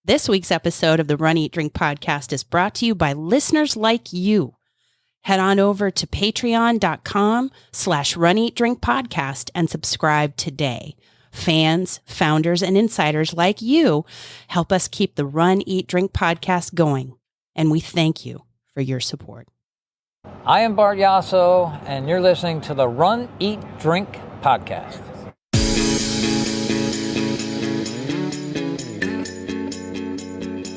This week's episode of the Run, Eat, Drink podcast is brought to you by listeners like you. Head on over to patreon.com/Run, Eat, Drink podcast and subscribe today. Fans, founders, and insiders like you help us keep the Run, Eat, Drink podcast going. And we thank you for your support. I am Bart Yasso, and you're listening to the Run, Eat, Drink podcast.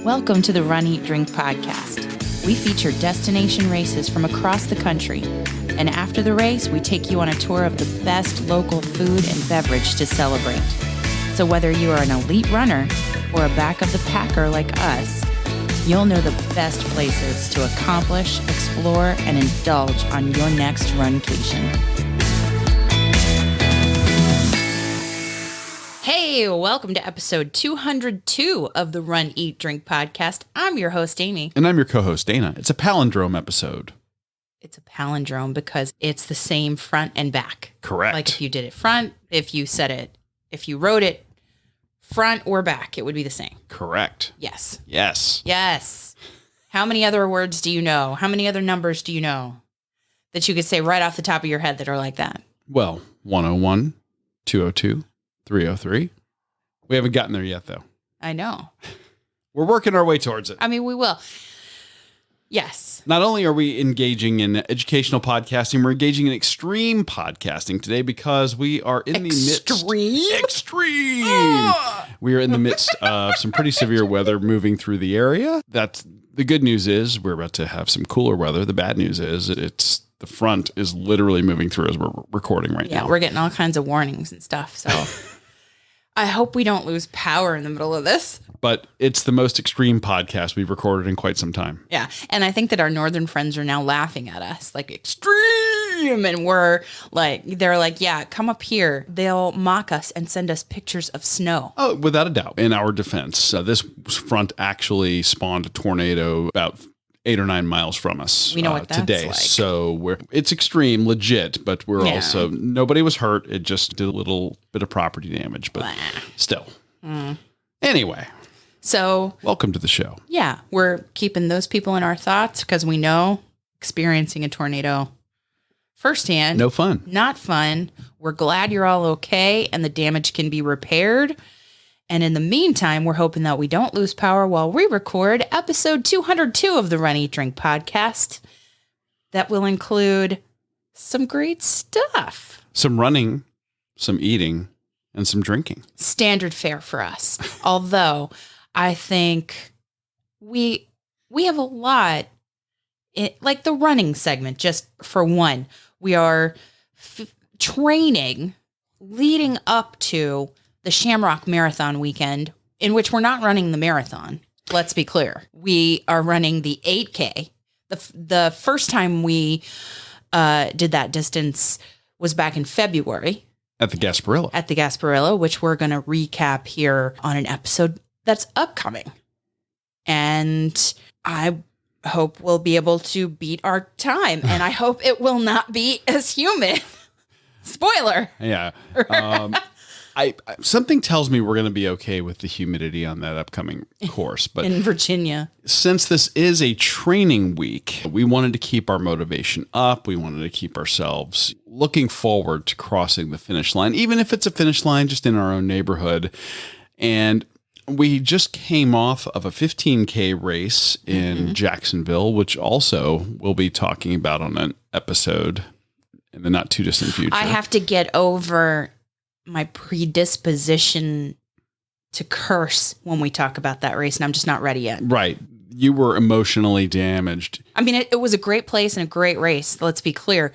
Welcome to the Run, Eat, Drink podcast. We feature destination races from across the country. And after the race, we take you on a tour of the best local food and beverage to celebrate. So whether you are an elite runner or a back of the packer like us, you'll know the best places to accomplish, explore, and indulge on your next runcation. Hey, welcome to episode 202 of the Run, Eat, Drink podcast. I'm your host, Amy. And I'm your co-host, Dana. It's a palindrome episode. It's a palindrome because it's the same front and back. Correct. Like if you did it front, if you wrote it front or back, it would be the same. Correct. Yes. Yes. Yes. How many other words do you know? How many other numbers do you know that you could say right off the top of your head that are like that? Well, 101, 202, 303. We haven't gotten there yet, though. I know. We're working our way towards it. I mean, we will. Yes. Not only are we engaging in educational podcasting, we're engaging in extreme podcasting today because we are in the midst... Extreme! We are in the midst of some pretty severe weather moving through the area. That's the good news is we're about to have some cooler weather. The bad news is the front is literally moving through as we're recording right now. Yeah, we're getting all kinds of warnings and stuff, so... I hope we don't lose power in the middle of this. But it's the most extreme podcast we've recorded in quite some time. Yeah. And I think that our northern friends are now laughing at us like extreme. And they're like, yeah, come up here. They'll mock us and send us pictures of snow. Oh, without a doubt. In our defense, this front actually spawned a tornado about 8 or 9 miles from us. We know what that's today. like. So it's extreme, legit, but we're also, nobody was hurt. It just did a little bit of property damage, but still. Anyway. So welcome to the show. Yeah. We're keeping those people in our thoughts because we know experiencing a tornado firsthand. No fun. Not fun. We're glad you're all okay and the damage can be repaired. And in the meantime, we're hoping that we don't lose power while we record episode 202 of the Run, Eat, Drink podcast. That will include some great stuff. Some running, some eating, and some drinking. Standard fare for us. Although I think we have a lot, like the running segment, just for one. We are training leading up to the Shamrock Marathon weekend, in which we're not running the marathon. Let's be clear. We are running the 8K. The first time we did that distance was back in February. At the Gasparilla. At the Gasparilla, which we're going to recap here on an episode that's upcoming. And I hope we'll be able to beat our time. And I hope it will not be as humid. Spoiler. Yeah. Something tells me we're going to be okay with the humidity on that upcoming course. But in Virginia. Since this is a training week, we wanted to keep our motivation up. We wanted to keep ourselves looking forward to crossing the finish line, even if it's a finish line just in our own neighborhood. And we just came off of a 15K race in Jacksonville, which also we'll be talking about on an episode in the not too distant future. I have to get over my predisposition to curse when we talk about that race, and I'm just not ready yet. Right. You were emotionally damaged. I mean, it was a great place and a great race, let's be clear,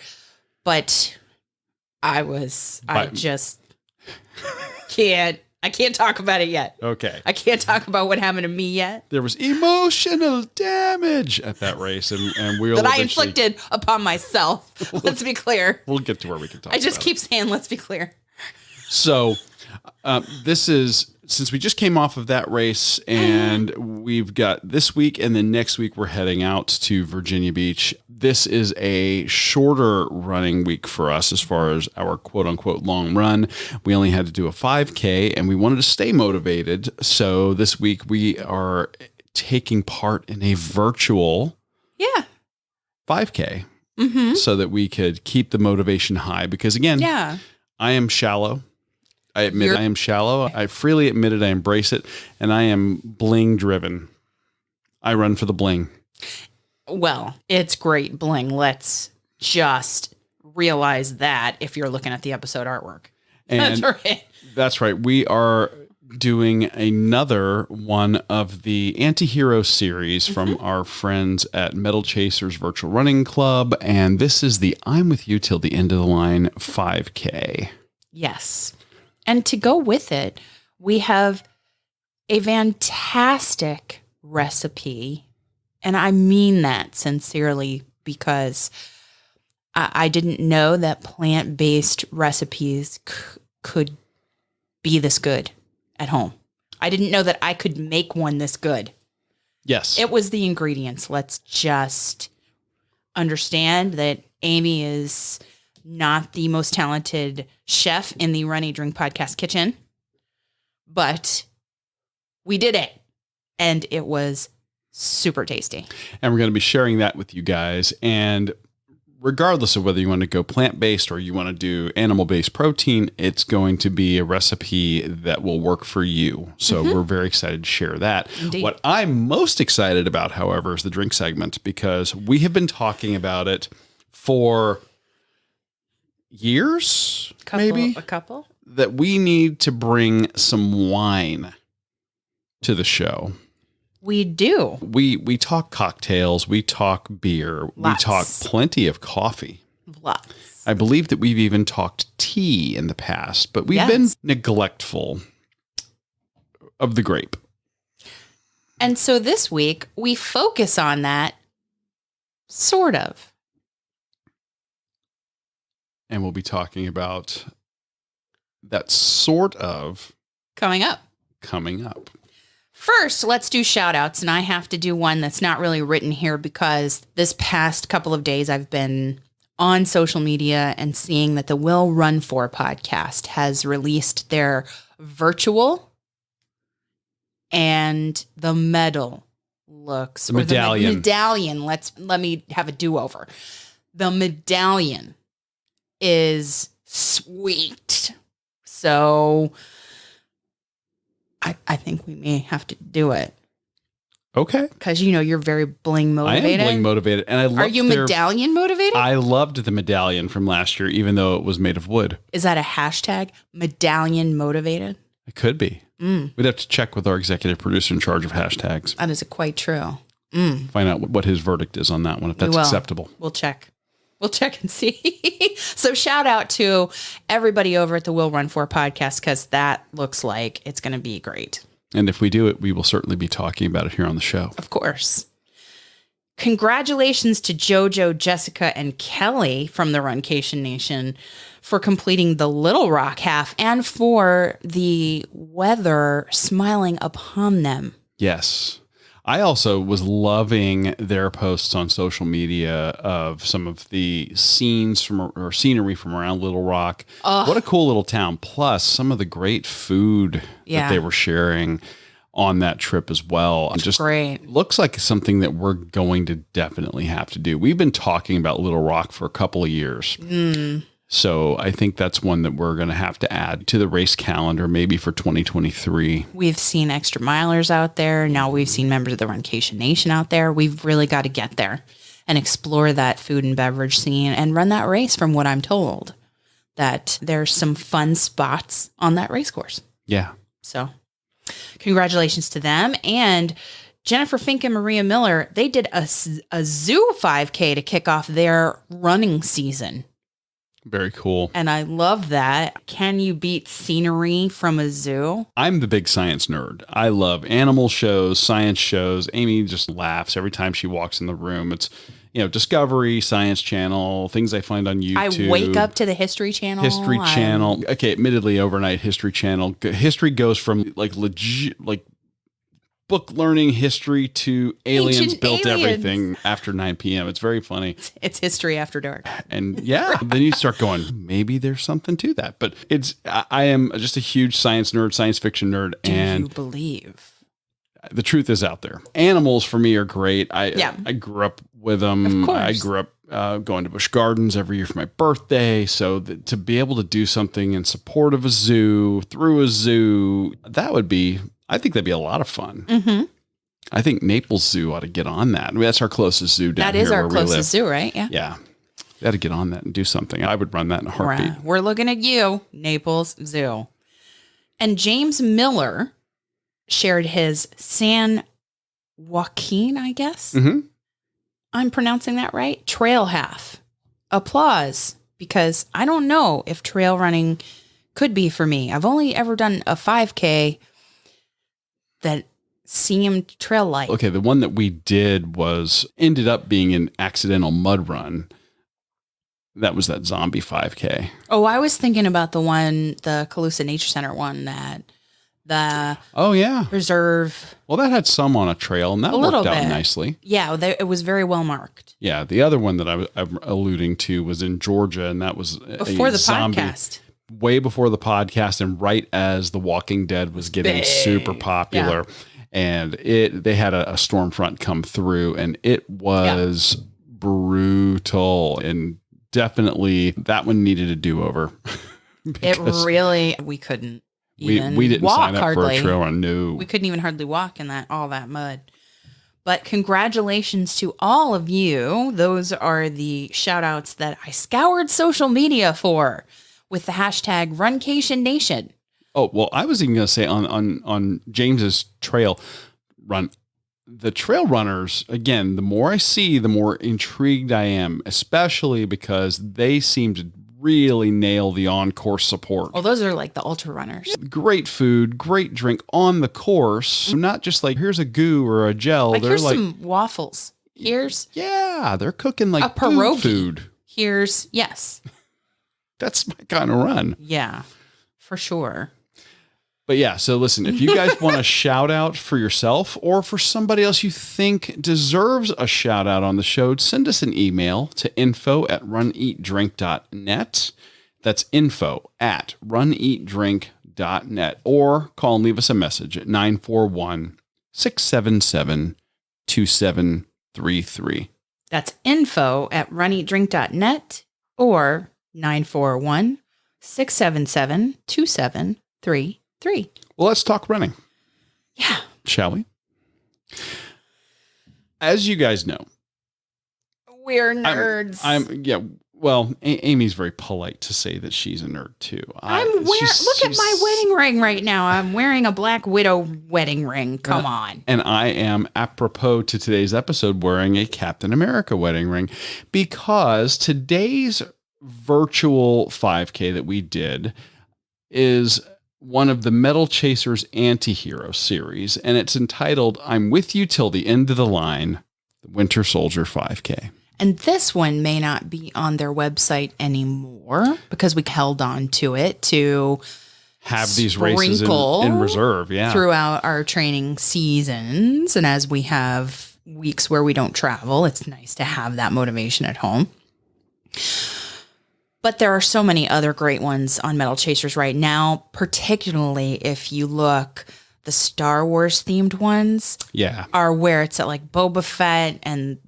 but I just can't talk about it yet. Okay. I can't talk about what happened to me yet. There was emotional damage at that race, and we'll that I inflicted upon myself. Let's be clear. We'll get to where we can talk I just about keep saying, let's be clear. So this is since we just came off of that race and we've got this week and then next week we're heading out to Virginia Beach. This is a shorter running week for us as far as our quote unquote long run. We only had to do a 5K and we wanted to stay motivated. So this week we are taking part in a virtual 5K so that we could keep the motivation high because again, I am shallow. I admit I am shallow. I freely admit it. I embrace it. And I am bling driven. I run for the bling. Well, it's great bling. Let's just realize that if you're looking at the episode artwork. And that's right. That's right. We are doing another one of the anti-hero series from our friends at Metal Chasers Virtual Running Club. And this is the I'm With You Till the End of the Line 5K. Yes. And to go with it, we have a fantastic recipe. And I mean that sincerely because I didn't know that plant-based recipes could be this good at home. I didn't know that I could make one this good. Yes. It was the ingredients. Let's just understand that Amy is not the most talented chef in the Run, Eat, Drink podcast kitchen, but we did it and it was super tasty. And we're going to be sharing that with you guys. And regardless of whether you want to go plant-based or you want to do animal-based protein, it's going to be a recipe that will work for you. So we're very excited to share that. Indeed. What I'm most excited about, however, is the drink segment because we have been talking about it for years, maybe a couple, that we need to bring some wine to the show. We do. We talk cocktails, we talk beer, Lots. we talk plenty of coffee. Lots. I believe that we've even talked tea in the past, but we've been neglectful of the grape. And so this week we focus on that sort of. And we'll be talking about that sort of Coming up. First, let's do shout outs. And I have to do one that's not really written here because this past couple of days I've been on social media and seeing that the Will Run For podcast has released their virtual and the medal looks. The medallion. The medallion. Let me have a do-over. The medallion is sweet. So I think we may have to do it. Okay. Because, you're very bling motivated. I am bling motivated. And I love Are you medallion motivated? I loved the medallion from last year, even though it was made of wood. Is that a hashtag? Medallion motivated? It could be. We'd have to check with our executive producer in charge of hashtags. That is quite true. Find out what his verdict is on that one, if that's acceptable. We'll check. We'll check and see. So shout out to everybody over at the Will Run For podcast because that looks like it's going to be great. And if we do it, we will certainly be talking about it here on the show. Of course. Congratulations to JoJo, Jessica, and Kelly from the Runcation Nation for completing the Little Rock half and for the weather smiling upon them. Yes. I also was loving their posts on social media of some of the scenery from around Little Rock. What a cool little town. Plus some of the great food that they were sharing on that trip as well. And just great. Looks like something that we're going to definitely have to do. We've been talking about Little Rock for a couple of years. So I think that's one that we're going to have to add to the race calendar, maybe for 2023. We've seen extra milers out there. Now we've seen members of the Runcation Nation out there. We've really got to get there and explore that food and beverage scene and run that race from what I'm told that there's some fun spots on that race course. Yeah. So congratulations to them. And Jennifer Fink and Maria Miller, they did a zoo 5K to kick off their running season. Very cool. And I love that. Can you beat scenery from a zoo? I'm the big science nerd. I love animal shows, science shows. Amy just laughs every time she walks in the room. Discovery, Science Channel, things I find on YouTube. I wake up to the History Channel. History Channel. Okay, admittedly, overnight History Channel. History goes from legit, book learning history to aliens Ancient built aliens. Everything after 9 p.m. It's very funny. It's history after dark. And then you start going, maybe there's something to that. But I am just a huge science nerd, science fiction nerd. Do and you believe? The truth is out there. Animals for me are great. I grew up with them. Of course. I grew up going to Busch Gardens every year for my birthday. So to be able to do something in support of a zoo, through a zoo, I think that'd be a lot of fun. Mm-hmm. I think Naples Zoo ought to get on that. I mean, that's our closest zoo down here. That is our where we live. closest zoo, right? Yeah. Yeah. They ought to get on that and do something. I would run that in a heartbeat. We're looking at you, Naples Zoo. And James Miller shared his San Joaquin, I guess. Mm-hmm. I'm pronouncing that right. Trail half. Applause, because I don't know if trail running could be for me. I've only ever done a 5K that seemed trail-like. Okay, the one that we did ended up being an accidental mud run. That was that zombie 5K. Oh, I was thinking about the Calusa Nature Center one the reserve. Well, that had some on a trail, and that worked out nicely. Yeah, it was very well marked. Yeah, the other one that I'm alluding to was in Georgia, and that was before the podcast. Way before the podcast, and right as The Walking Dead was getting super popular. Yeah. And they had a storm front come through, and it was brutal, and definitely that one needed a do-over. We couldn't even we didn't walk sign up hardly. for a trail run. No. We couldn't even hardly walk in all that mud. But congratulations to all of you. Those are the shout outs that I scoured social media for with the hashtag Runcation Nation. Oh, well, I was even going to say on James's trail run, the trail runners, again, the more I see, the more intrigued I am, especially because they seem to really nail the on-course support. Well, those are like the ultra runners. Great food, great drink on the course. Mm-hmm. Not just like, here's a goo or a gel. They're here's some waffles. They're cooking like a pierogi. Food. Yes. That's my kind of run. Yeah, for sure. But yeah, so listen, if you guys want a shout out for yourself or for somebody else you think deserves a shout out on the show, send us an email to info@runeatdrink.net. That's info@runeatdrink.net, or call and leave us a message at 941-677-2733. That's info@runeatdrink.net or 941-677-2733. Well, let's talk running. Yeah. Shall we? As you guys know, we're nerds. Well, Amy's very polite to say that she's a nerd too. Look at my wedding ring right now. I'm wearing a Black Widow wedding ring. Come on. And I am, apropos to today's episode, wearing a Captain America wedding ring, because today's virtual 5K that we did is one of the Metal Chasers Antihero series, and it's entitled I'm With You Till the End of the Line, the Winter Soldier 5K. And this one may not be on their website anymore because we held on to it to have these races in reserve, throughout our training seasons. And as we have weeks where we don't travel, it's nice to have that motivation at home. But there are so many other great ones on Metal Chasers right now, particularly if you look, the Star Wars themed ones are where it's at like Boba Fett and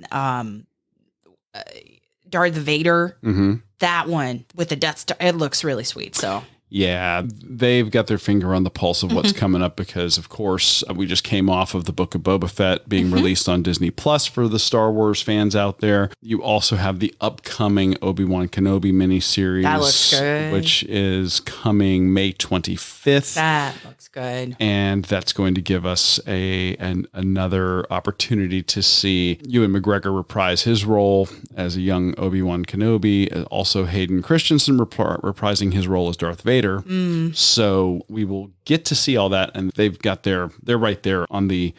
Darth Vader. Mm-hmm. That one with the Death Star, it looks really sweet. So yeah, they've got their finger on the pulse of what's coming up because, of course, we just came off of the Book of Boba Fett being released on Disney Plus for the Star Wars fans out there. You also have the upcoming Obi-Wan Kenobi miniseries. That looks good. Which is coming May 25th. That looks good. And that's going to give us another opportunity to see Ewan McGregor reprise his role as a young Obi-Wan Kenobi. Also, Hayden Christensen reprising his role as Darth Vader. So we will get to see all that, and they're right there on the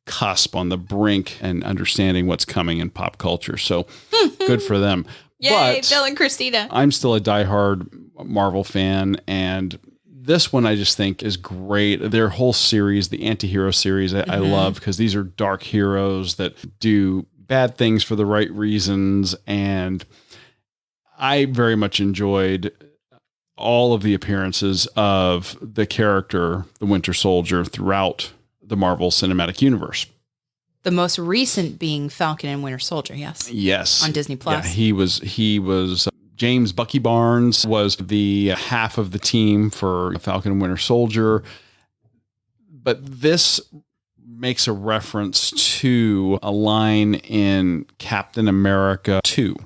cusp, on the brink, and understanding what's coming in pop culture. So good for them. Yay, But Bill and Christina. I'm still a diehard Marvel fan, and this one I just think is great. Their whole series, the anti-hero series, I love, because these are dark heroes that do bad things for the right reasons, and I very much enjoyed all of the appearances of the character, the Winter Soldier, throughout the Marvel Cinematic Universe. The most recent being Falcon and Winter Soldier, yes. Yes. On Disney Plus. Yeah, he was James Bucky Barnes was the half of the team for Falcon and Winter Soldier. But this makes a reference to a line in Captain America 2.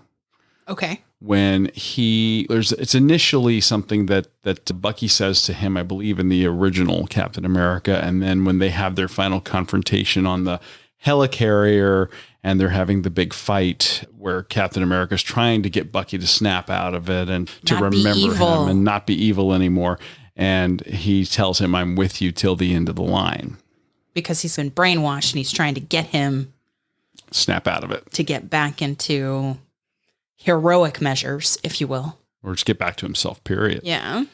Okay. When it's initially something that Bucky says to him, I believe, in the original Captain America. And then when they have their final confrontation on the helicarrier and they're having the big fight where Captain America's trying to get Bucky to snap out of it and to remember him and not be evil anymore. And he tells him, I'm with you till the end of the line. Because he's been brainwashed and he's trying to get him snap out of it. To get back into heroic measures, if you will. Or just get back to himself, period. Yeah.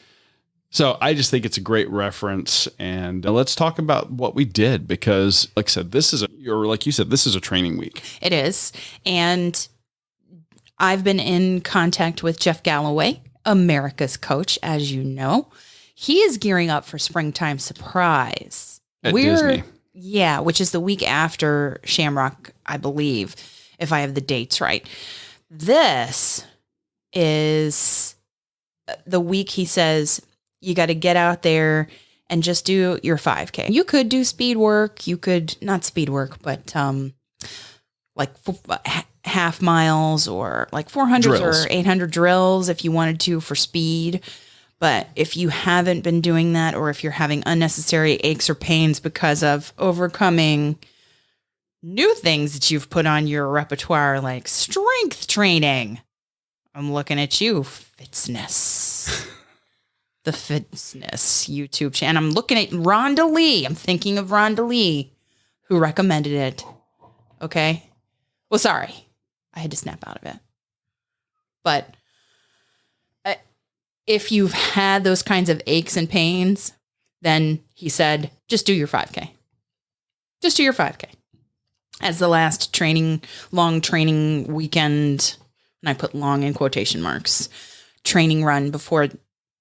So I just think it's a great reference. And let's talk about what we did, because like I said, this is a training week. It is. And I've been in contact with Jeff Galloway, America's coach, as you know. He is gearing up for Springtime Surprise. At Disney. Yeah, which is the week after Shamrock, I believe, if I have the dates right. This is the week he says you got to get out there and just do your 5K. You could do speed work. You could not speed work, but like half miles or like 400 or 800 drills if you wanted to for speed. But if you haven't been doing that, or if you're having unnecessary aches or pains because of overcoming new things that you've put on your repertoire, like strength training. I'm looking at you, Fitness. The Fitness YouTube channel. And I'm looking at Rhonda Lee. I'm thinking of Rhonda Lee, who recommended it. Okay. Well, sorry. I had to snap out of it. But if you've had those kinds of aches and pains, then he said, just do your 5K. Just do your 5K. As the last long training weekend, and I put long in quotation marks, training run before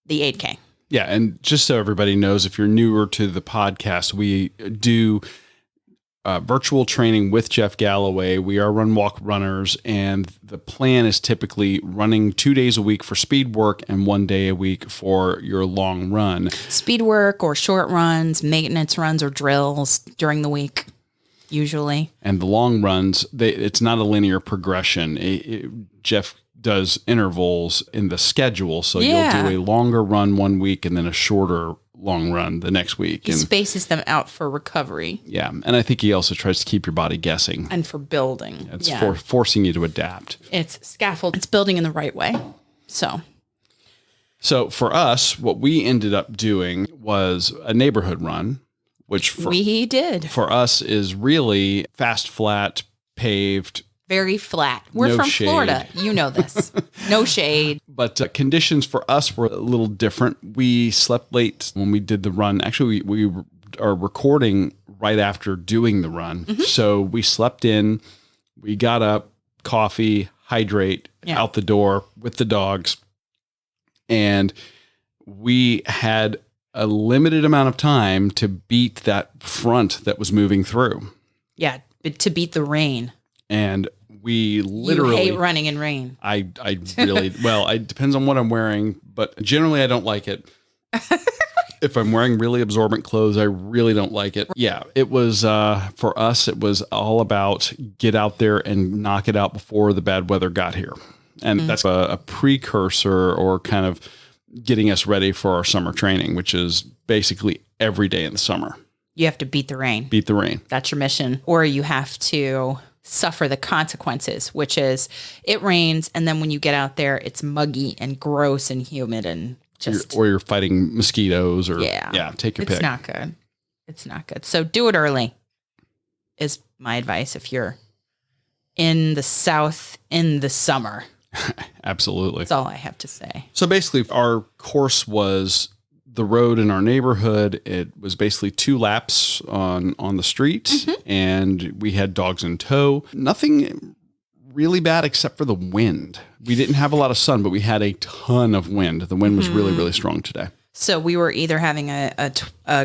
the 8K. Yeah, and just so everybody knows, if you're newer to the podcast, we do virtual training with Jeff Galloway. We are run walk runners, and the plan is typically running 2 days a week for speed work and 1 day a week for your long run. Speed work or short runs, maintenance runs or drills during the week. Usually. And the long runs, it's not a linear progression. Jeff does intervals in the schedule. So you'll do a longer run 1 week and then a shorter long run the next week. He spaces them out for recovery. Yeah. And I think he also tries to keep your body guessing. And for building. It's forcing you to adapt. It's scaffold. It's building in the right way. So for us, what we ended up doing was a neighborhood run. Which we did for us is really fast, flat, paved. Very flat. We're from shade. Florida. You know this. No shade. But conditions for us were a little different. We slept late when we did the run. Actually, we are recording right after doing the run. Mm-hmm. So we slept in, we got up, coffee, hydrate, out the door with the dogs. And we had a limited amount of time to beat that front that was moving through. Yeah, to beat the rain. And we literally... You hate running in rain. I really... well, it depends on what I'm wearing, but generally I don't like it. If I'm wearing really absorbent clothes, I really don't like it. Yeah, it was... for us, it was all about get out there and knock it out before the bad weather got here. And that's a precursor or kind of getting us ready for our summer training, which is basically every day in the summer. You have to beat the rain. Beat the rain. That's your mission. Or you have to suffer the consequences, which is it rains, and then when you get out there, it's muggy and gross and humid and just... Or you're fighting mosquitoes or... Yeah, take your pick. It's not good. It's not good. So do it early. is my advice if you're in the South in the summer. Absolutely. That's all I have to say. So basically, our course was the road in our neighborhood. It was basically 2 laps on the street, and we had dogs in tow. Nothing really bad except for the wind. We didn't have a lot of sun, but we had a ton of wind. The wind was really, really strong today. So we were either having a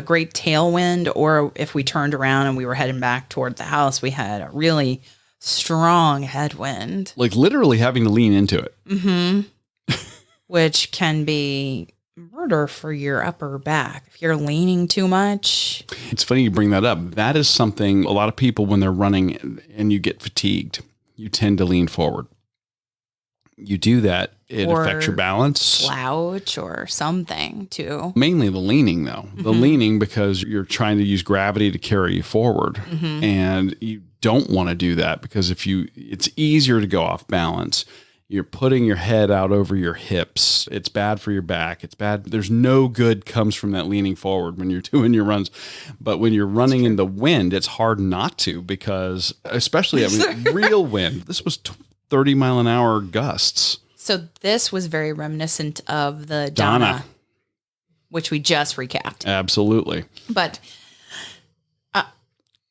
great tailwind, or if we turned around and we were heading back toward the house, we had a really strong headwind. Like literally having to lean into it. Which can be murder for your upper back. If you're leaning too much. It's funny you bring that up. That is something a lot of people, when they're running and you get fatigued, you tend to lean forward. You do that, it affects your balance. Slouch or something too. Mainly the leaning though. The leaning because you're trying to use gravity to carry you forward. And you don't want to do that because it's easier to go off balance. You're putting your head out over your hips. It's bad for your back. It's bad. There's no good comes from that leaning forward when you're doing your runs. But when you're running in the wind, it's hard not to because especially real wind. This was 30-mile-an-hour gusts. So this was very reminiscent of the Donna, which we just recapped. Absolutely. But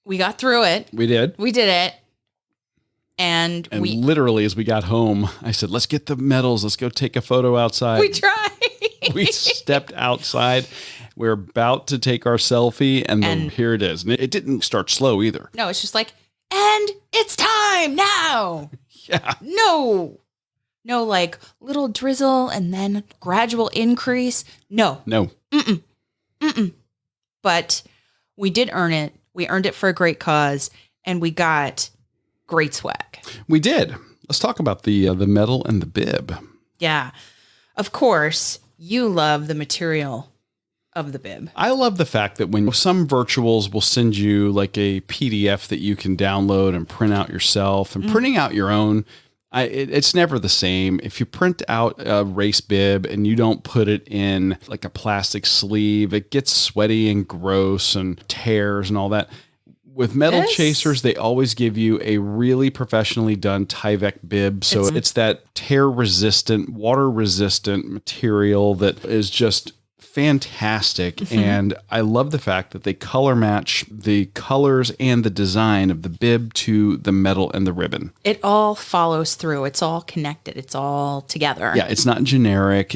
we got through it. We did. We did it. And we literally, as we got home, I said, let's get the medals. Let's go take a photo outside. We tried. We stepped outside. We're about to take our selfie, and here it is. And it didn't start slow either. No, it's just like, and it's time now. Yeah. No, like little drizzle and then gradual increase. No. But we did earn it. We earned it for a great cause, and we got great swag. We did. Let's talk about the medal and the bib. Yeah. Of course, you love the material of the bib. I love the fact that when some virtuals will send you like a PDF that you can download and print out yourself, and printing out your own, it's never the same. If you print out a race bib and you don't put it in like a plastic sleeve, it gets sweaty and gross and tears and all that. With Metal Chasers, they always give you a really professionally done Tyvek bib. So it's that tear-resistant, water-resistant material that is just fantastic. And I love the fact that they color match the colors and the design of the bib to the metal and the ribbon. It all follows through. It's all connected. It's all together. Yeah, it's not generic.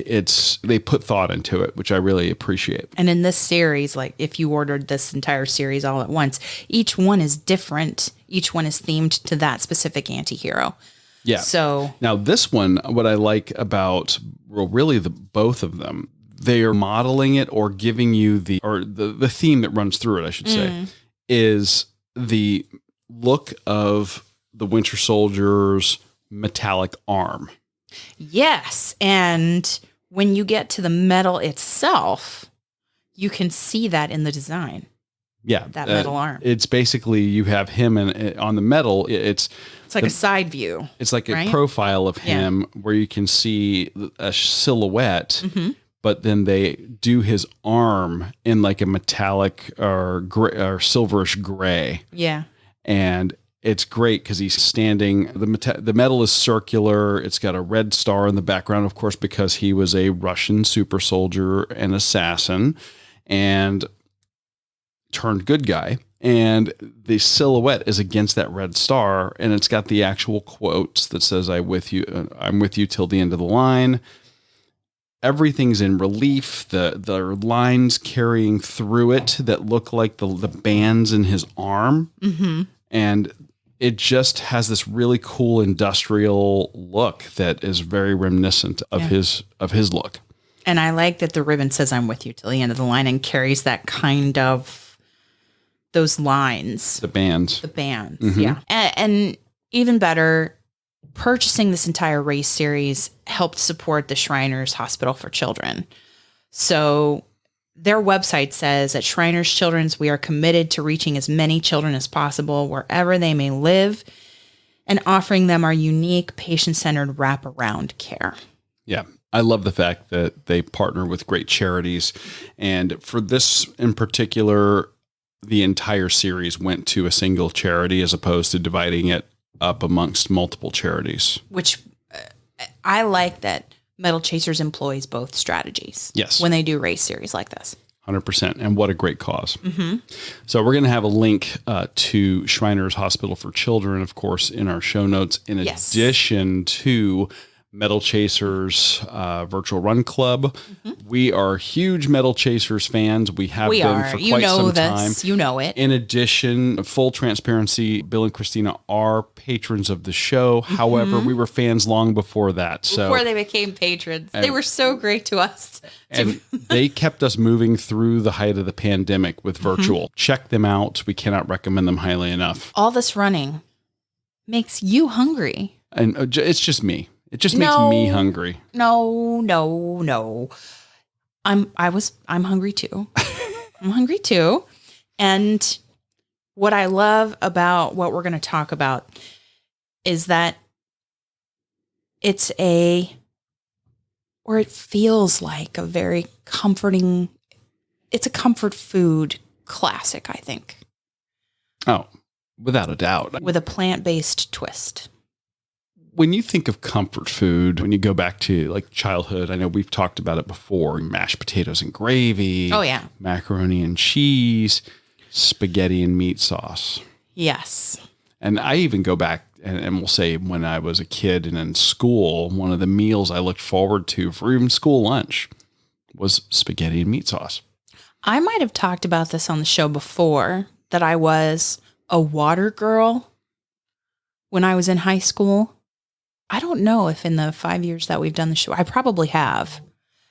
They put thought into it, which I really appreciate. And in this series, like if you ordered this entire series all at once, each one is different. Each one is themed to that specific anti-hero. Yeah. So now this one, what I like about, well, really both of them, they are modeling it or giving you the theme that runs through it, I should say, is the look of the Winter Soldier's metallic arm. Yes. And when you get to the metal itself, you can see that in the design. Yeah. That metal arm. It's basically, you have him on the metal. It's like a side view. It's like a profile of him where you can see a silhouette. But then they do his arm in like a metallic or silverish gray. Yeah. And it's great because he's standing. The metal is circular. It's got a red star in the background, of course, because he was a Russian super soldier and assassin and turned good guy. And the silhouette is against that red star. And it's got the actual quotes that says, I'm with you till the end of the line. Everything's in relief. The lines carrying through it that look like the bands in his arm. And it just has this really cool industrial look that is very reminiscent of his look. And I like that the ribbon says, I'm with you till the end of the line, and carries that kind of those lines. The bands. Yeah. And even better, purchasing this entire race series helped support the Shriners Hospital for Children. So their website says, at Shriners Children's, we are committed to reaching as many children as possible wherever they may live and offering them our unique patient-centered wraparound care. Yeah. I love the fact that they partner with great charities. And for this in particular, the entire series went to a single charity as opposed to dividing it up amongst multiple charities. Which I like that Metal Chasers employs both strategies. Yes. When they do race series like this. 100%. And what a great cause. So we're going to have a link to Shriners Hospital for Children, of course, in our show notes, in addition to Metal Chasers Virtual Run Club. We are huge Metal Chasers fans. We have been for quite some time. You know it. In addition, full transparency, Bill and Christina are patrons of the show. However, we were fans long before that. Before they became patrons. They were so great to us. And they kept us moving through the height of the pandemic with virtual. Check them out. We cannot recommend them highly enough. All this running makes you hungry. And it's just me. It just makes me hungry. No. I'm hungry too. I'm hungry too. And what I love about what we're going to talk about is that it feels like a very comforting, it's a comfort food classic, I think. Oh, without a doubt. With a plant-based twist. When you think of comfort food, when you go back to like childhood, I know we've talked about it before, mashed potatoes and gravy. Oh, yeah. Macaroni and cheese, spaghetti and meat sauce. Yes. And I even go back and we'll say when I was a kid and in school, one of the meals I looked forward to for even school lunch was spaghetti and meat sauce. I might have talked about this on the show before, that I was a water girl when I was in high school. I don't know if in the 5 years that we've done the show, I probably have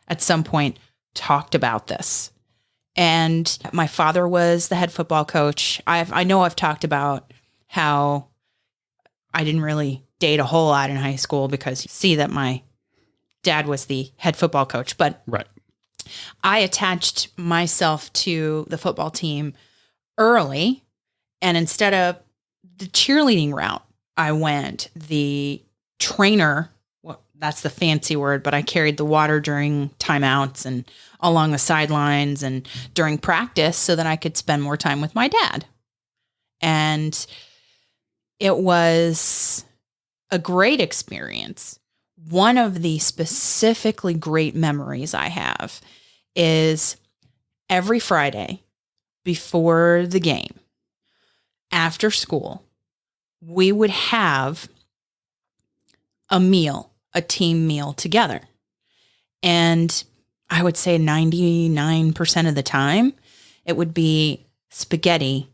at some point talked about this. And my father was the head football coach. I know I've talked about how I didn't really date a whole lot in high school because you see that my dad was the head football coach. But right. I attached myself to the football team early. And instead of the cheerleading route, I went the trainer. Well, that's the fancy word, but I carried the water during timeouts and along the sidelines and during practice so that I could spend more time with my dad. And it was a great experience. One of the specifically great memories I have is every Friday before the game, after school, we would have a meal, a team meal together. And I would say 99% of the time, it would be spaghetti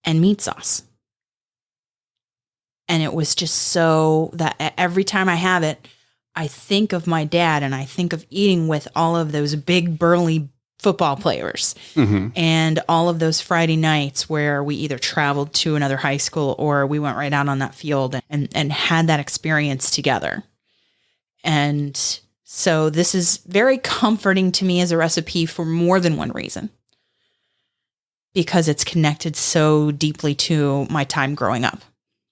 and meat sauce. And it was just so that every time I have it, I think of my dad and I think of eating with all of those big burly football players and all of those Friday nights where we either traveled to another high school or we went right out on that field and had that experience together. And so this is very comforting to me as a recipe for more than one reason, because it's connected so deeply to my time growing up.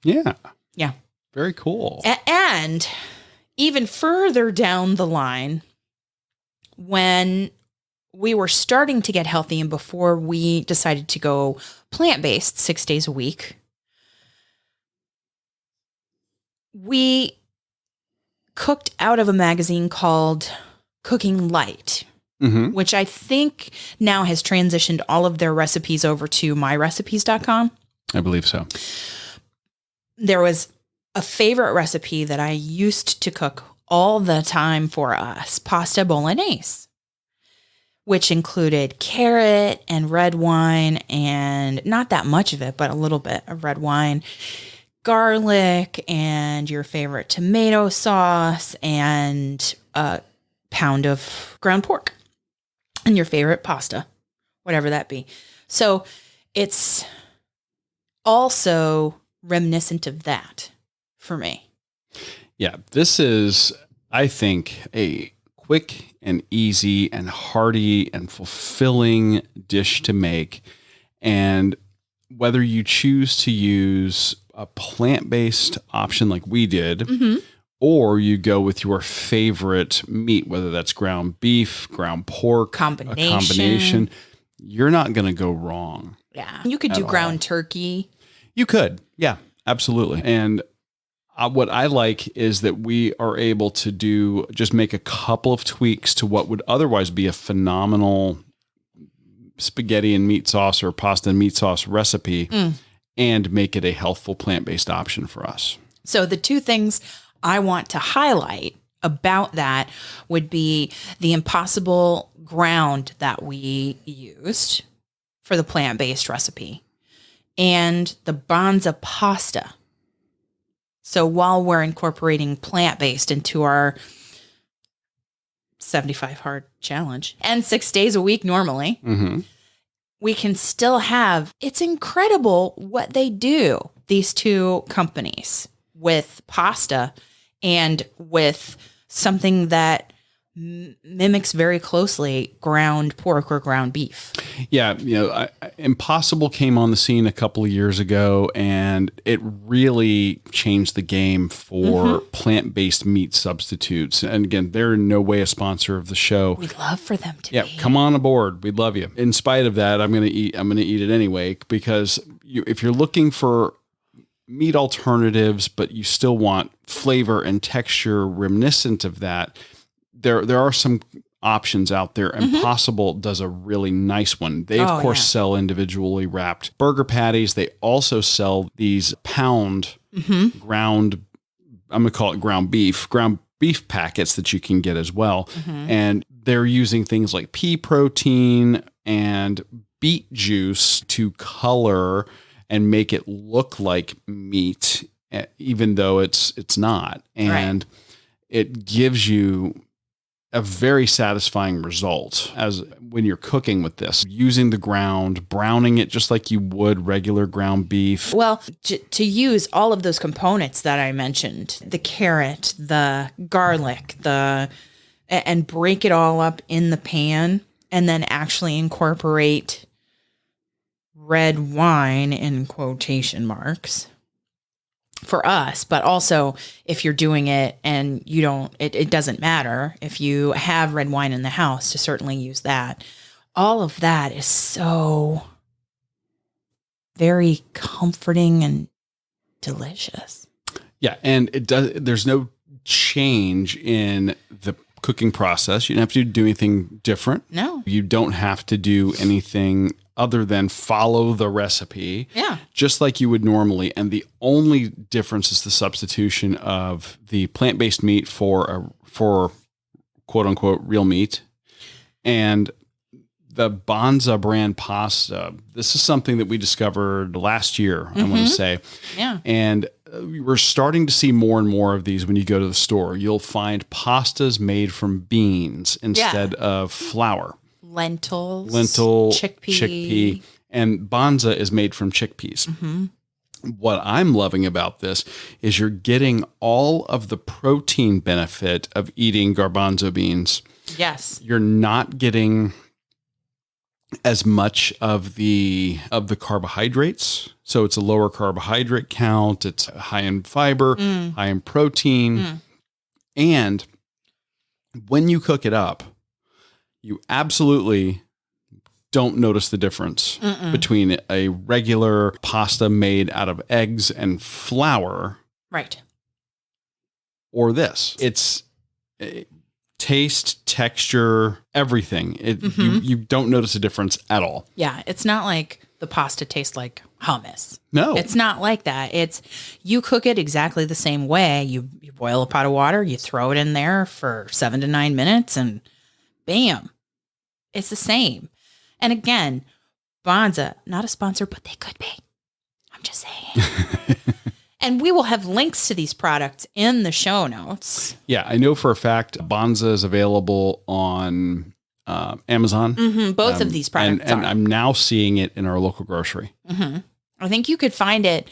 Yeah. Yeah. Very cool. And even further down the line, when we were starting to get healthy and before we decided to go plant-based 6 days a week, we cooked out of a magazine called Cooking Light, which I think now has transitioned all of their recipes over to myrecipes.com. I believe so. There was a favorite recipe that I used to cook all the time for us, pasta bolognese, which included carrot and red wine, and not that much of it, but a little bit of red wine, garlic, and your favorite tomato sauce, and a pound of ground pork, and your favorite pasta, whatever that be. So it's also reminiscent of that for me. Yeah, this is, I think, a quick and easy and hearty and fulfilling dish to make. And whether you choose to use a plant-based option like we did, or you go with your favorite meat, whether that's ground beef, ground pork, a combination, you're not going to go wrong. Yeah. You could at do all. ground turkey. You could. Yeah, absolutely. And what I like is that we are able to just make a couple of tweaks to what would otherwise be a phenomenal spaghetti and meat sauce or pasta and meat sauce recipe and make it a healthful plant-based option for us. So the two things I want to highlight about that would be the Impossible ground that we used for the plant-based recipe and the Banza pasta. So while we're incorporating plant-based into our 75 hard challenge and 6 days a week normally, we can still have, it's incredible what they do, these two companies, with pasta and with something that mimics very closely ground pork or ground beef. Yeah, Impossible came on the scene a couple of years ago, and it really changed the game for plant-based meat substitutes. And again, they're in no way a sponsor of the show. We'd love for them to be. Come on aboard. We'd love you. In spite of that, I'm going to eat it anyway, because if you're looking for meat alternatives, but you still want flavor and texture reminiscent of that, there are some options out there. Impossible does a really nice one. They, of course, sell individually wrapped burger patties. They also sell these pound ground, I'm going to call it ground beef packets that you can get as well. And they're using things like pea protein and beet juice to color and make it look like meat, even though it's not. And it gives you a very satisfying result as when you're cooking with this, using the ground, browning it just like you would regular ground beef. Well, to use all of those components that I mentioned, the carrot, the garlic, and break it all up in the pan and then actually incorporate red wine in quotation marks for us, but also if you're doing it and you don't, it doesn't matter if you have red wine in the house to certainly use that. All of that is so very comforting and delicious. Yeah. And there's no change in the cooking process. You don't have to do anything different. No. You don't have to do anything other than follow the recipe, just like you would normally. And the only difference is the substitution of the plant-based meat for quote unquote real meat. And the Banza brand pasta, this is something that we discovered last year, I want to say. Yeah. And we're starting to see more and more of these when you go to the store. You'll find pastas made from beans instead of flour. Lentil, chickpea, and Banza is made from chickpeas. What I'm loving about this is you're getting all of the protein benefit of eating garbanzo beans. Yes. You're not getting as much of the carbohydrates. So it's a lower carbohydrate count. It's high in fiber, high in protein. And when you cook it up, you absolutely don't notice the difference between a regular pasta made out of eggs and flour. Right. Or this. It's taste, texture, everything. You don't notice a difference at all. Yeah. It's not like the pasta tastes like hummus. No. It's not like that. It's, you cook it exactly the same way. You boil a pot of water, you throw it in there for 7 to 9 minutes, and bam. It's the same. And again, Banza, not a sponsor, but they could be. I'm just saying. And we will have links to these products in the show notes. Yeah, I know for a fact Banza is available on Amazon. Both of these products and I'm now seeing it in our local grocery. I think you could find it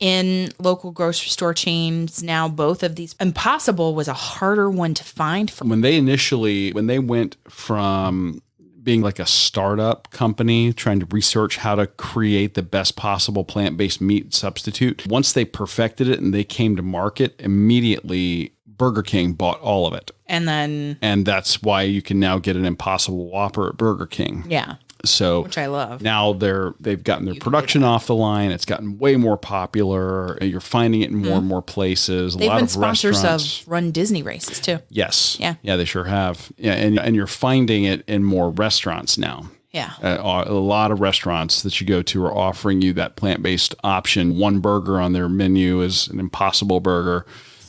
in local grocery store chains now. Both of these. Impossible was a harder one to find. When they went from being like a startup company trying to research how to create the best possible plant-based meat substitute, once they perfected it and they came to market, immediately Burger King bought all of it. And that's why you can now get an Impossible Whopper at Burger King. Yeah. So which I love. now they've gotten their production off the line. It's gotten way more popular. You're finding it in more and more places. They've a lot been of sponsors restaurants. of Run Disney races too. Yes. Yeah. Yeah, they sure have. Yeah, and you're finding it in more restaurants now. Yeah. A lot of restaurants that you go to are offering you that plant-based option. One burger on their menu is an Impossible Burger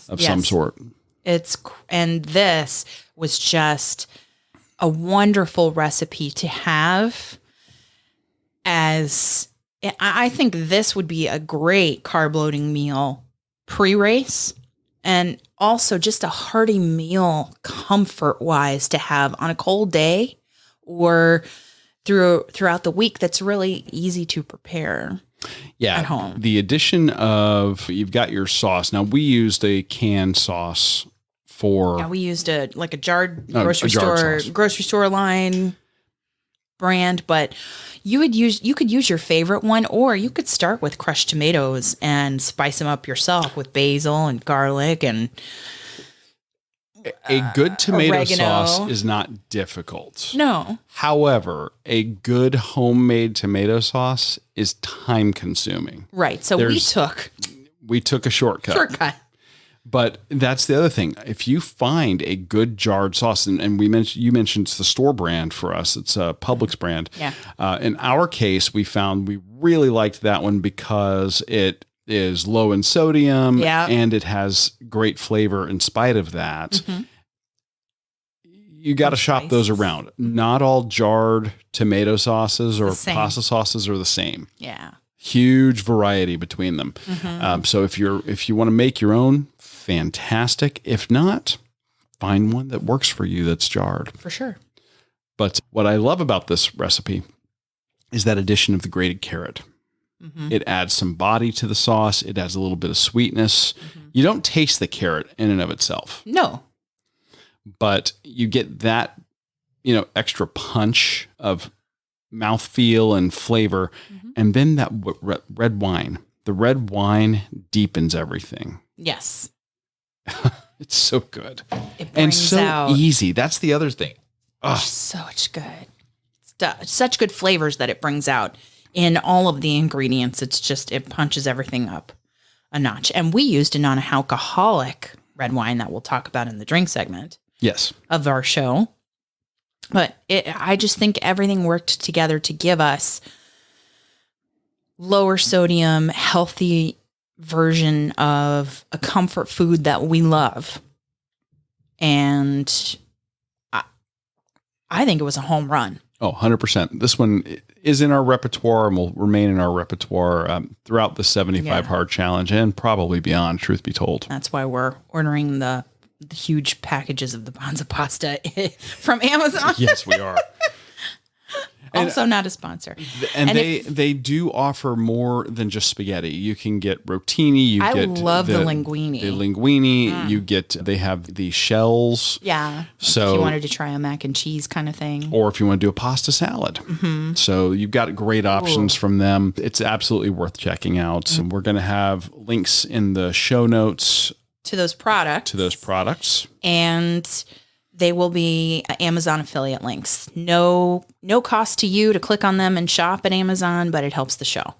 of some sort. And this was just a wonderful recipe to have, as I think this would be a great carb loading meal pre-race, and also just a hearty meal comfort wise to have on a cold day or throughout the week. That's really easy to prepare. Yeah, at home. The addition of, you've got your sauce. Now we used a canned sauce for. Yeah, we used a jarred grocery store line brand, but you could use your favorite one, or you could start with crushed tomatoes and spice them up yourself with basil and garlic and. A good tomato oregano. sauce is not difficult. No. However, a good homemade tomato sauce is time consuming. Right. So we took a shortcut. But that's the other thing. If you find a good jarred sauce, and you mentioned it's the store brand for us. It's a Publix brand. Yeah. In our case, we found we really liked that one because it is low in sodium and it has great flavor in spite of that. Mm-hmm. You got to shop those around. Not all jarred tomato sauces or pasta sauces are the same. Yeah. Huge variety between them. Mm-hmm. So if you want to make your own, fantastic. If not, find one that works for you that's jarred. For sure. But what I love about this recipe is that addition of the grated carrot. Mm-hmm. It adds some body to the sauce. It adds a little bit of sweetness. Mm-hmm. You don't taste the carrot in and of itself. No. But you get that, extra punch of mouthfeel and flavor. Mm-hmm. And then that red wine. The red wine deepens everything. Yes. It's so good. It brings and so out easy. That's the other thing. So much good. Such good flavors that it brings out in all of the ingredients. It punches everything up a notch. And we used a non-alcoholic red wine that we'll talk about in the drink segment. Yes. Of our show. But I just think everything worked together to give us lower sodium, healthy version of a comfort food that we love. And I think it was a home run. Oh, 100%. This one is in our repertoire and will remain in our repertoire throughout the 75 Hard Challenge and probably beyond, truth be told. That's why we're ordering the huge packages of the Bonza pasta from Amazon. Yes, we are. Also not a sponsor. And they do offer more than just spaghetti. You can get rotini. I love the linguine. The linguine. They have the shells. Yeah. So if you wanted to try a mac and cheese kind of thing. Or if you want to do a pasta salad. Mm-hmm. So you've got great options from them. It's absolutely worth checking out. Mm-hmm. We're going to have links in the show notes. To those products. And they will be Amazon affiliate links. No cost to you to click on them and shop at Amazon, but it helps the show.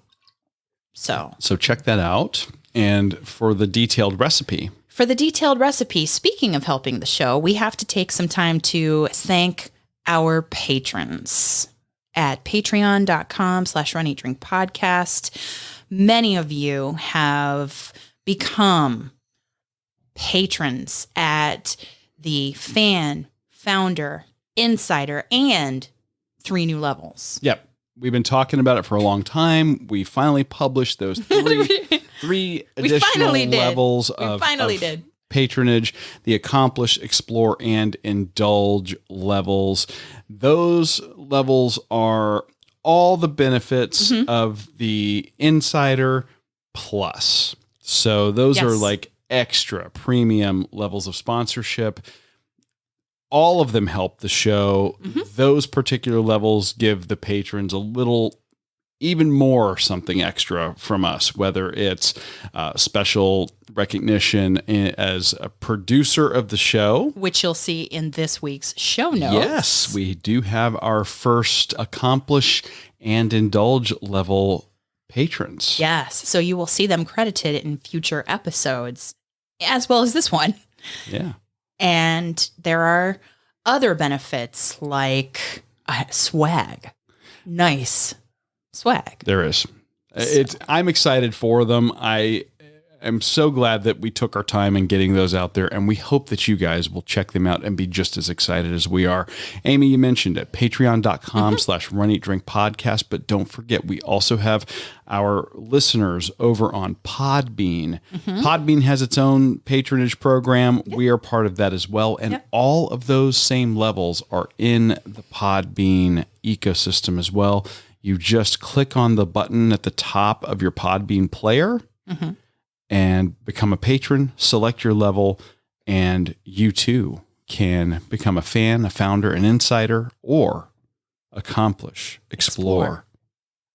So check that out. And for the detailed recipe. Speaking of helping the show, we have to take some time to thank our patrons at patreon.com/runeatdrinkpodcast. Many of you have become patrons at the fan, founder, insider, and 3 new levels. Yep. We've been talking about it for a long time. We finally published those three additional levels of patronage, the accomplish, explore, and indulge levels. Those levels are all the benefits of the insider plus. So those are like extra premium levels of sponsorship. All of them help the show. Mm-hmm. Those particular levels give the patrons a little even more something extra from us, whether it's special recognition as a producer of the show, which you'll see in this week's show notes. Yes, we do have our first accomplish and indulge level patrons. Yes, so you will see them credited in future episodes, as well as this one. Yeah. And there are other benefits like swag. Nice swag. There is. I'm excited for them. I am so glad that we took our time in getting those out there, and we hope that you guys will check them out and be just as excited as we are. Amy, you mentioned at patreon.com/runeatdrinkpodcast, but don't forget, we also have our listeners over on Podbean. Podbean has its own patronage program. Yep. We are part of that as well, and all of those same levels are in the Podbean ecosystem as well. You just click on the button at the top of your Podbean player, and become a patron, select your level, and you too can become a fan, a founder, an insider, or accomplish, explore.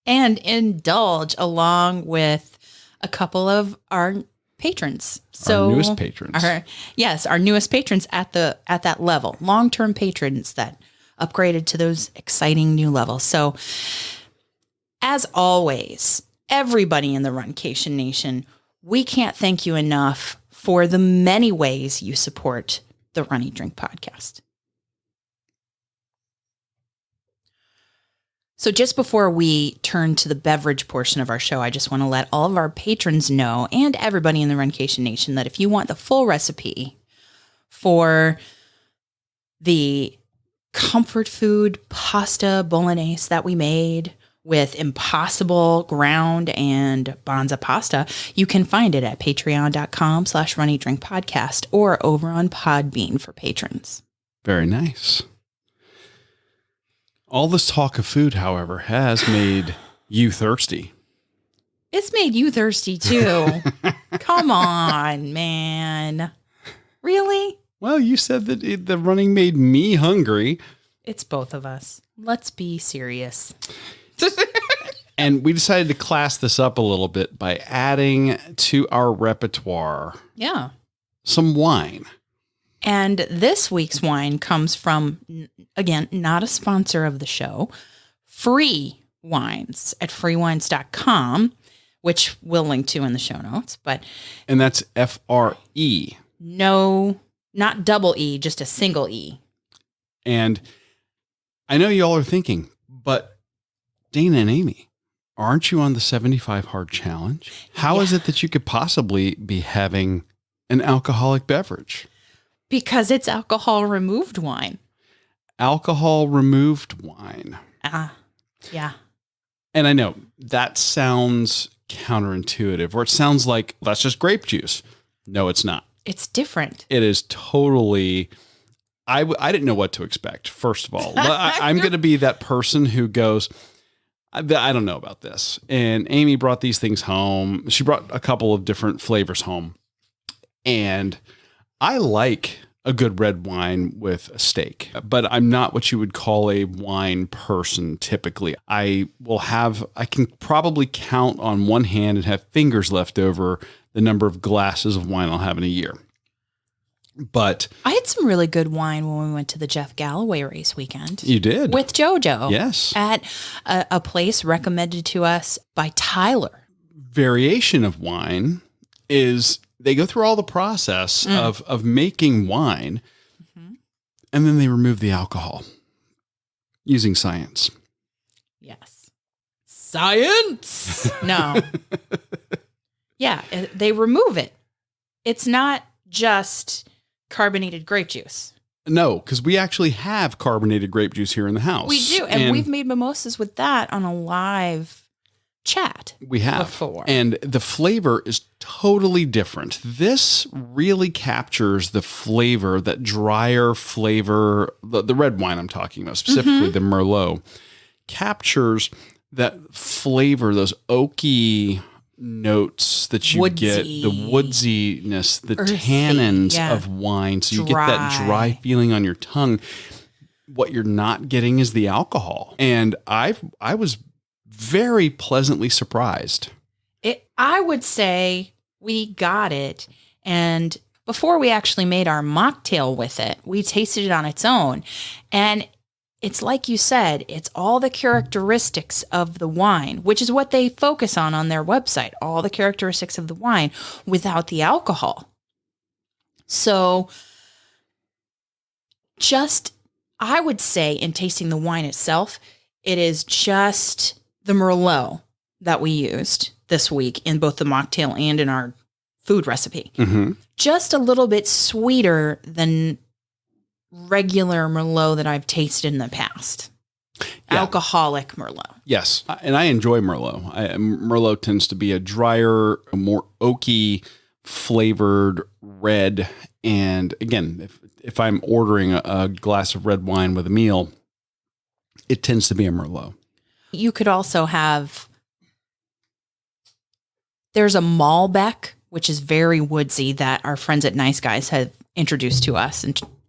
And indulge along with a couple of our patrons. So our newest patrons. Our newest patrons at that level. Long-term patrons that upgraded to those exciting new levels. So as always, everybody in the Runcation Nation, we can't thank you enough for the many ways you support the Run Eat Drink podcast. So just before we turn to the beverage portion of our show, I just want to let all of our patrons know, and everybody in the Runcation Nation, that if you want the full recipe for the comfort food pasta bolognese that we made with Impossible ground and Bonza pasta, you can find it at patreon.com/runeatdrinkpodcast or over on Podbean for patrons. Very nice. All this talk of food, however, has made you thirsty. It's made you thirsty too. Come on, man. Really? Well, you said that the running made me hungry. It's both of us. Let's be serious. And we decided to class this up a little bit by adding to our repertoire some wine. And this week's wine comes from, again, not a sponsor of the show, Free Wines at freewines.com, which we'll link to in the show notes. And that's F-R-E. No, not double E, just a single E. And I know y'all are thinking, but Dana and Amy, aren't you on the 75 Hard Challenge? How is it that you could possibly be having an alcoholic beverage? Because it's alcohol removed wine. Alcohol removed wine. Yeah. And I know that sounds counterintuitive, or it sounds like that's just grape juice. No, it's not. It's different. It is totally... I didn't know what to expect, first of all. I'm going to be that person who goes... I don't know about this. And Amy brought these things home. She brought a couple of different flavors home. And I like a good red wine with a steak, but I'm not what you would call a wine person typically. I can probably count on one hand and have fingers left over the number of glasses of wine I'll have in a year. But I had some really good wine when we went to the Jeff Galloway race weekend. You did? With JoJo. Yes. At a place recommended to us by Tyler. Variation of wine is they go through all the process of making wine, and then they remove the alcohol using science. Yes. Science! No. Yeah, they remove it. It's not just carbonated grape juice. No, because we actually have carbonated grape juice here in the house. We do, and we've made mimosas with that on a live chat. We have. Before. And the flavor is totally different. This really captures the flavor, that drier flavor, the red wine I'm talking about, specifically the Merlot, captures that flavor, those oaky notes that you get, the woodsiness, the earthy, tannins of wine. So you get that dry feeling on your tongue. What you're not getting is the alcohol. And I was very pleasantly surprised. I would say we got it. And before we actually made our mocktail with it, we tasted it on its own. And it's like you said, it's all the characteristics of the wine, which is what they focus on their website, all the characteristics of the wine without the alcohol. So I would say in tasting the wine itself, it is just the Merlot that we used this week in both the mocktail and in our food recipe. Mm-hmm. Just a little bit sweeter than regular Merlot that I've tasted in the past. Yeah. Alcoholic Merlot. Yes. And I enjoy Merlot. Merlot tends to be a drier, more oaky flavored red. And again, if I'm ordering a glass of red wine with a meal, it tends to be a Merlot. You could also have, there's a Malbec, which is very woodsy, that our friends at Nice Guys have introduced to us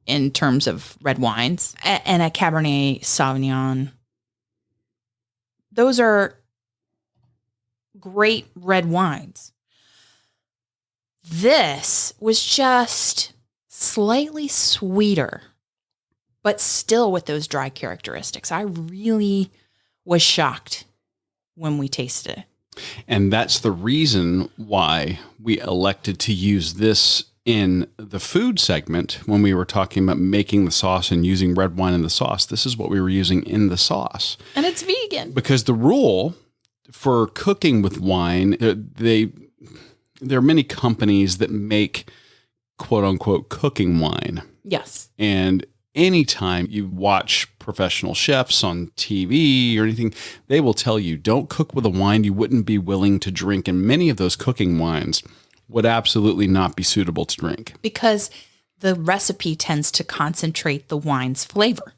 in terms of red wines, and a Cabernet Sauvignon. Those are great red wines. This was just slightly sweeter, but still with those dry characteristics. I really was shocked when we tasted it. And that's the reason why we elected to use this in the food segment when we were talking about making the sauce and using red wine in the sauce. This is what we were using in the sauce. And it's vegan. Because the rule for cooking with wine, there are many companies that make quote unquote cooking wine. Yes. And anytime you watch professional chefs on TV or anything, they will tell you don't cook with a wine you wouldn't be willing to drink. And many of those cooking wines would absolutely not be suitable to drink. Because the recipe tends to concentrate the wine's flavor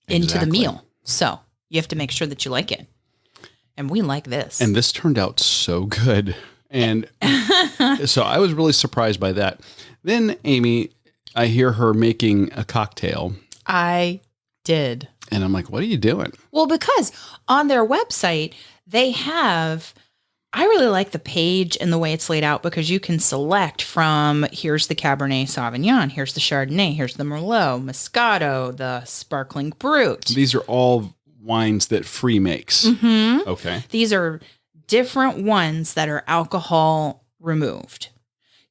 into the meal. So you have to make sure that you like it. And we like this. And this turned out so good. And so I was really surprised by that. Then Amy, I hear her making a cocktail. I did. And I'm like, what are you doing? Well, because on their website, they have, I really like the page and the way it's laid out, because you can select from, here's the Cabernet Sauvignon, here's the Chardonnay, here's the Merlot, Moscato, the Sparkling Brut. These are all wines that Free makes. Mm-hmm. Okay. These are different ones that are alcohol removed.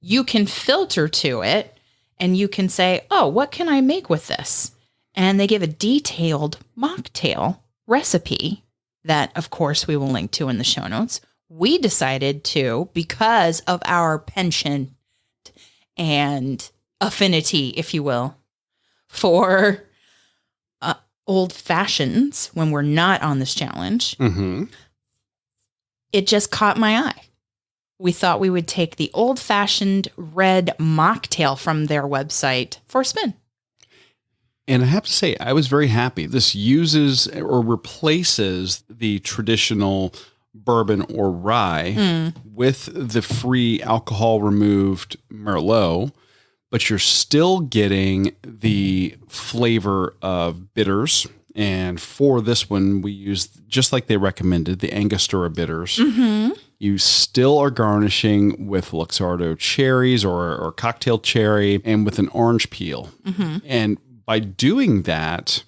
You can filter to it and you can say, oh, what can I make with this? And they give a detailed mocktail recipe that, of course, we will link to in the show notes. We decided to, because of our penchant and affinity, if you will, for old fashions when we're not on this challenge, mm-hmm. It just caught my eye. We thought we would take the old-fashioned red mocktail from their website for a spin. And I have to say, I was very happy. This uses or replaces the traditional bourbon or rye with the free alcohol removed Merlot, but you're still getting the flavor of bitters. And for this one, we used, just like they recommended, the Angostura bitters. Mm-hmm. You still are garnishing with Luxardo cherries or cocktail cherry and with an orange peel. Mm-hmm. And by doing that,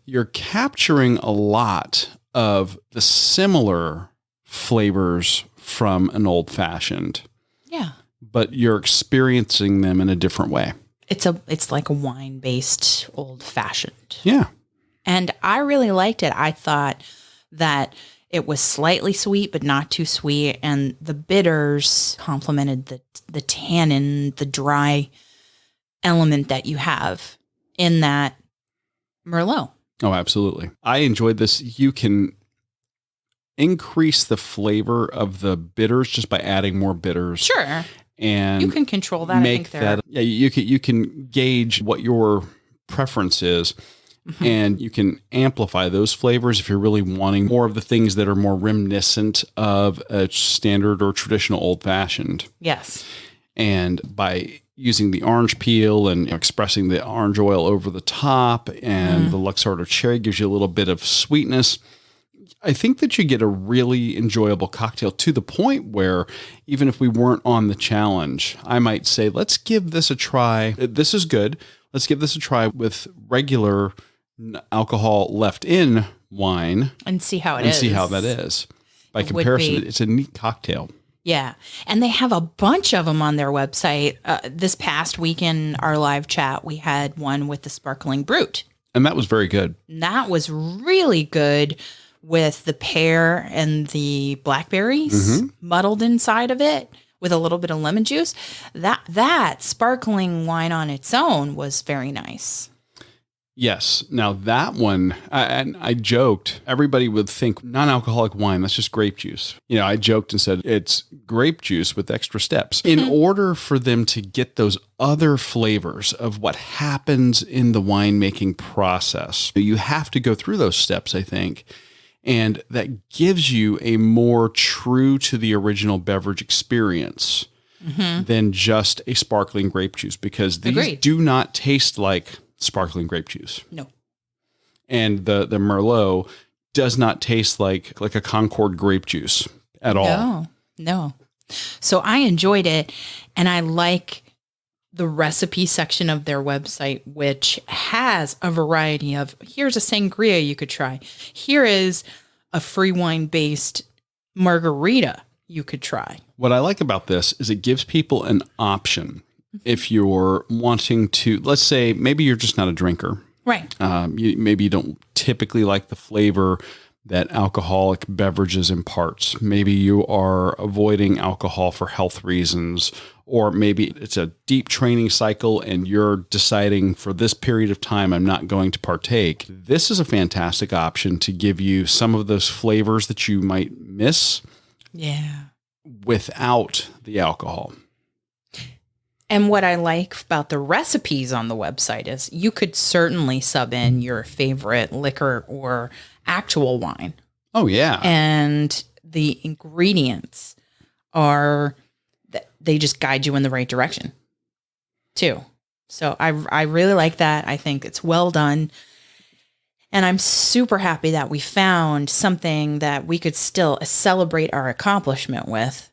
you're capturing a lot of the similar flavors from an old fashioned. Yeah. But you're experiencing them in a different way. It's like a wine-based old fashioned. Yeah. And I really liked it. I thought that it was slightly sweet, but not too sweet. And the bitters complemented the tannin, the dry element that you have in that Merlot. Oh, absolutely. I enjoyed this. You can increase the flavor of the bitters just by adding more bitters. Sure. And you can control that. Make that. Yeah, you can gauge what your preference is. Mm-hmm. And you can amplify those flavors if you're really wanting more of the things that are more reminiscent of a standard or traditional old fashioned. Yes. And by using the orange peel and expressing the orange oil over the top, and the Luxardo cherry gives you a little bit of sweetness, I think that you get a really enjoyable cocktail to the point where even if we weren't on the challenge, I might say, let's give this a try. This is good. Let's give this a try with regular alcohol left in wine and see how and see how that is. By comparison, it's a neat cocktail. Yeah. And they have a bunch of them on their website. This past week in our live chat, we had one with the Sparkling Brut. And that was very good. And that was really good with the pear and the blackberries muddled inside of it with a little bit of lemon juice. That sparkling wine on its own was very nice. Yes. Now that one, and I joked, everybody would think non-alcoholic wine, that's just grape juice. You know, I joked and said it's grape juice with extra steps. In order for them to get those other flavors of what happens in the winemaking process, you have to go through those steps, I think. And that gives you a more true to the original beverage experience than just a sparkling grape juice, because these do not taste like sparkling grape juice. No. And the Merlot does not taste like a Concord grape juice at all. No. So I enjoyed it, and I like the recipe section of their website, which has a variety of, here's a sangria you could try. Here is a free wine based margarita you could try. What I like about this is it gives people an option. If you're wanting to, let's say, maybe you're just not a drinker. Right. Maybe you don't typically like the flavor that alcoholic beverages imparts. Maybe you are avoiding alcohol for health reasons, or maybe it's a deep training cycle and you're deciding for this period of time, I'm not going to partake. This is a fantastic option to give you some of those flavors that you might miss. Yeah. Without the alcohol. And what I like about the recipes on the website is you could certainly sub in your favorite liquor or actual wine. Oh, yeah. And the ingredients they just guide you in the right direction, too. So I really like that. I think it's well done. And I'm super happy that we found something that we could still celebrate our accomplishment with,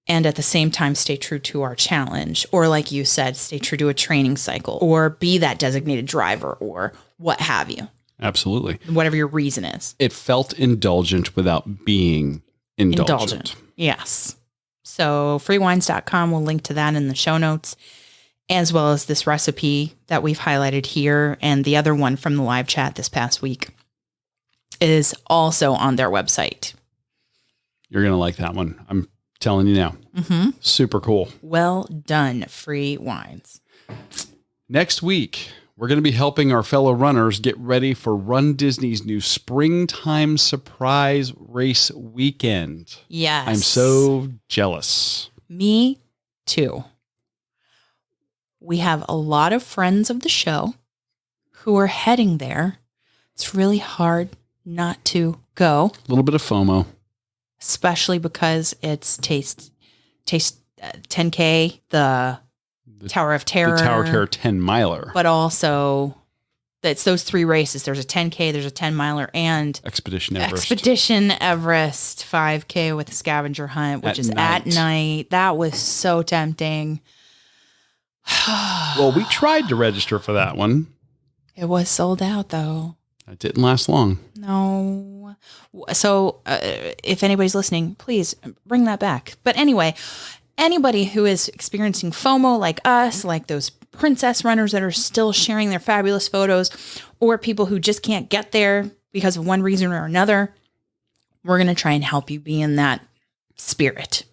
and at the same time stay true to our challenge, or like you said, stay true to a training cycle, or be that designated driver, or what have you. Absolutely. Whatever your reason is. It felt indulgent without being indulgent. Yes. So freewines.com, we'll link to that in the show notes, as well as this recipe that we've highlighted here, and the other one from the live chat this past week is also on their website. You're going to like that one. I'm telling you now. Super cool. Well done, Free Wines. Next week, we're going to be helping our fellow runners get ready for Run Disney's new springtime surprise race weekend. Yes. I'm so jealous. Me too. We have a lot of friends of the show who are heading there. It's really hard not to go. A little bit of FOMO. Especially because it's Taste 10K, the Tower of Terror. The Tower of Terror 10 miler. But also, it's those three races. There's a 10K, there's a 10 miler, and Expedition Everest 5K with a scavenger hunt, which is at night. That was so tempting. Well, we tried to register for that one. It was sold out, though. It didn't last long. No. So if anybody's listening, please bring that back. But anyway, anybody who is experiencing FOMO like us, like those princess runners that are still sharing their fabulous photos, or people who just can't get there because of one reason or another, we're going to try and help you be in that spirit.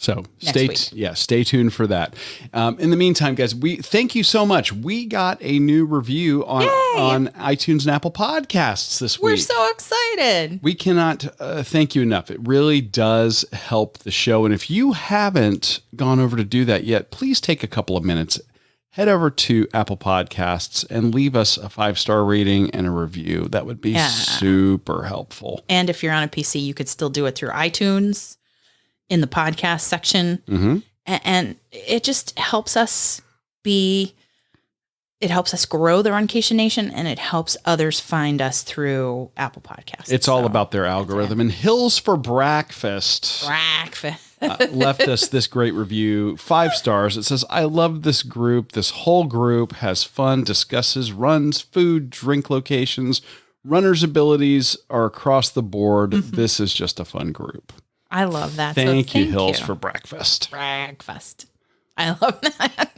So stay tuned for that. In the meantime, guys, we thank you so much. We got a new review on iTunes and Apple Podcasts this week. We're so excited. We cannot thank you enough. It really does help the show. And if you haven't gone over to do that yet, please take a couple of minutes. Head over to Apple Podcasts and leave us a 5-star rating and a review. That would be super helpful. And if you're on a PC, you could still do it through iTunes in the podcast section. And it just helps us be It helps us grow the Runcation Nation, and it helps others find us through Apple Podcasts. It's all about their algorithm. And Hills for Breakfast left us this great review, 5 stars. It says, I love this group. This whole group has fun, discusses runs, food, drink locations. Runners' abilities are across the board. This is just a fun group. I love that. Thank you, Hills for Breakfast. Breakfast. I love that.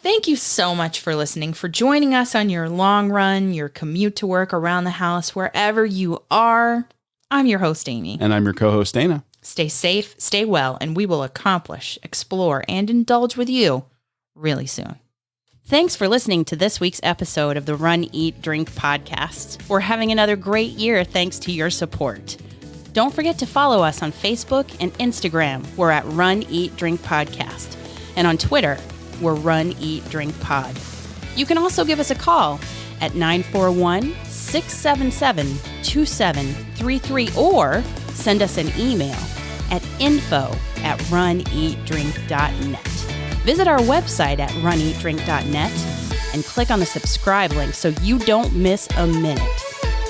Thank you so much for listening, for joining us on your long run, your commute to work, around the house, wherever you are. I'm your host, Amy. And I'm your co-host, Dana. Stay safe, stay well, and we will accomplish, explore, and indulge with you really soon. Thanks for listening to this week's episode of the Run, Eat, Drink podcast. We're having another great year thanks to your support. Don't forget to follow us on Facebook and Instagram. We're at Run, Eat, Drink Podcast. And on Twitter, we're Run, Eat, Drink Pod. You can also give us a call at 941-677-2733 or send us an email at info@runeatdrink.net. Visit our website at runeatdrink.net and click on the subscribe link so you don't miss a minute.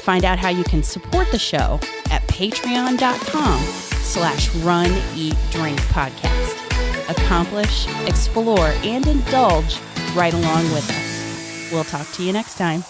Find out how you can support the show at patreon.com/runeatdrinkpodcast. Accomplish, explore, and indulge right along with us. We'll talk to you next time.